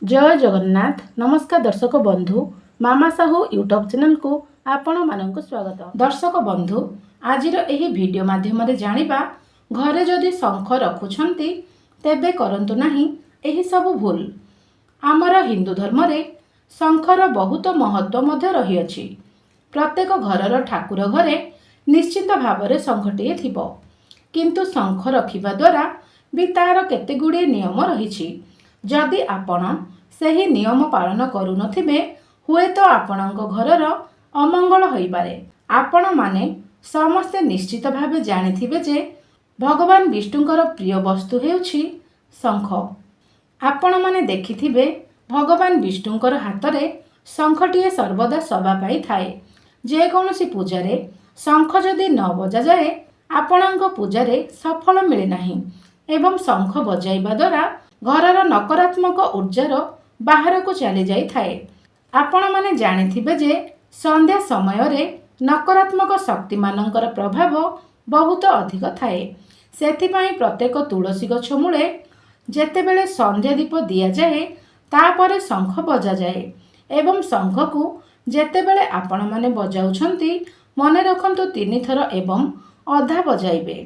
जय जगन्नाथ। नमस्कार दर्शक बंधु, मामा साहू यूट्यूब चैनल को आपण मानक स्वागत। दर्शक बंधु, आज यही वीडियो माध्यम जानिबा घरे जदि शंख रखुछंती तेबे करंतु नाही एही सब भूल। आमर हिंदू धर्म रे शंखर बहुत महत्व मध्य रही अछि। प्रत्येक घरर ठाकुर घरे निश्चित भावरे शंखटिए थिबो, किंतु शंख रखिबा द्वारा भी तार केते गुडे नियम रहिछि। जदि आपण सही नियम पालन करू नथिबे हुए तो आपणक घरर अमंगल होइबारे। आपण माने समस्ते निश्चित भावे जानिथिबे जे भगवान विष्णुଙ୍କର प्रिय वस्तु हेउछि शंख। आपण माने देखिथिबे भगवान विष्णुଙ୍କର हातरे शंखटिए सर्वदा सभा पाई थाए। जे कौनसी पूजारे शंख जदि न बजा जाए आपणक पूजारे सफल मिले नाही एवं शंख बजाइबा द्वारा घरर नकारात्मक ऊर्जार बाहर को चली जाई थाए। आपण माने जानिथिबे जे संध्या समय रे नकारात्मक शक्ति मानकर प्रभाव बहुत अधिक थाए। सेथिपाई प्रत्येक तुलसी गछ मूले जेतेबेले संध्या दीप दिया जाए तापरे शंख बजा जाए एवं शंख को जेतेबेले आपण माने बजाउछंती मने रखंतु 3 थर एवं अधा बजाइबे।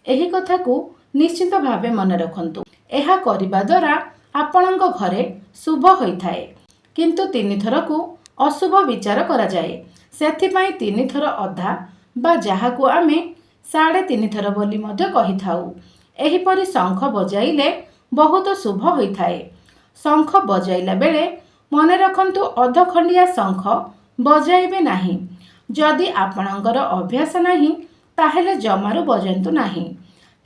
एही कथा को निश्चित भावे मने रखंतु। एहा करिबा द्वारा आपणक घरे शुभ होइथाए, किंतु 3 थर को अशुभ विचार करा जाए। सेथिपाई 3 थर अधा बा जाहाकू आमे 3.5 थर बोली मध्य कहिथाउ। एहीपरि शंख बजाइले बहुत शुभ होइथाए। शंख बजाइला बेले मने रखंतु अधखंडिया शंख बजाइबे नाही। जदि आपणकर अभ्यास नाही ताहेले जमारू बजान्तु नाही,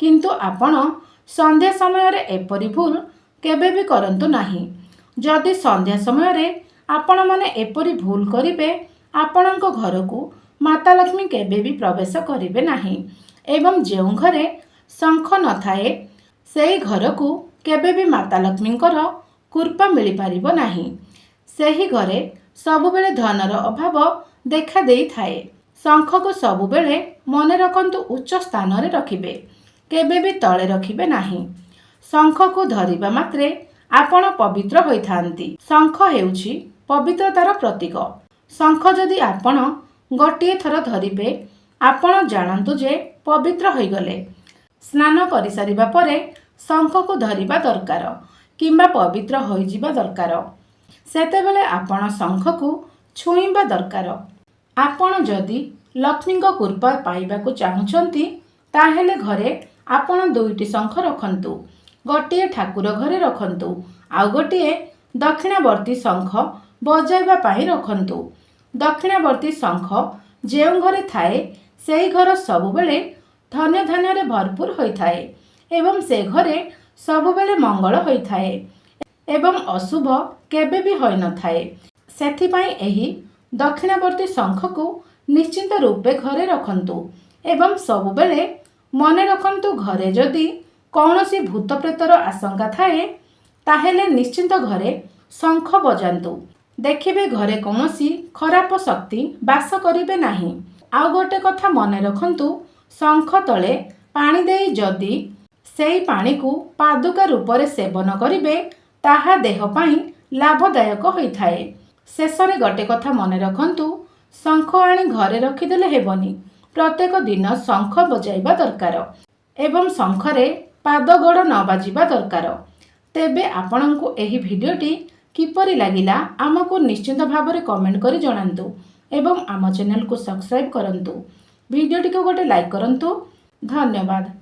किंतु आपण संध्या समय रे एपरि भूल केबे भी करंतु नाही। जदि संध्या समय रे आपण माने एपरि भूल करिबे आपणक घर को माता लक्ष्मी केबे भी प्रवेश करिबे नाही एवं जेउ घरे शंख न थाए सेही घर को केबे भी माता लक्ष्मीकर कृपा मिली पारिबो नाही। सेही घरे सबुबेले धनर अभाव देखा देई थाए। शंख को सबुबेले मने रखंतु उच्च स्थान रे रखिबे, केबे भी तळे रखिबे नाही। शंख को धरिबा मात्रे आपण पवित्र होइथांती। शंख हेउछि पवित्रतार प्रतीक। शंख जदि आपण गोटिए थर धरिबे आपण जानंतु जे पवित्र होइगले। स्नान करि सारिबा परे शंख को धरिबा दरकार किंबा पवित्र होइजिबा दरकार। सेतेबेले आपण शंख को छुइबा दरकार। आपण जदि लक्ष्मी को कृपा पाइबा को चाहुछंती ताहेले घरे आपण 2टी शंख रखंतु। गोटिए ठाकुर घरे रखंतु आउ गोटिए दक्षिणावर्ती शंख बजाइबा पाई रखंतु। दक्षिणावर्ती शंख जेउ घरे थाए सेही घर सबुबेले धन्य धान्य रे भरपूर होइथाए एवं से घरे सबुबेले मंगल होइथाए एवं अशुभ केबे भी होई न थाए। सेथिपाई एही दक्षिणावर्ती शंख को निश्चित रूपे घरे रखंतु एवं सबुबेले मने रखंतु घरे जदि कौनसी भूत प्रेतर आशंका थाए ताहेले निश्चित घरे शंख बजान्तु। देखिबे घरे कौनसी खराब शक्ति बास करिबे नाही। आउ गोटे कथा मने रखंतु, शंख तले पानी देई जदि सेई पानी को पादुका रूप रे सेवन करिबे ताहा देह पाई लाभदायक होइथाए। शेषरे गोटे कथा मने रखंतु, शंख आनी घरे रखिदेले हेबनी। प्रत्येक दिन शंख बजाइबा दरकार एवं शंखरे पाद गोड़ न बाजिबा दरकार। तेबे आपणको एही भिडियोटी किपरि लागिला आमको निश्चित भावरे कमेंट करी जणांतु एवं आम चैनल को सब्सक्राइब करंतु। भिडियोटी को गोटे लाइक करंतु। धन्यवाद।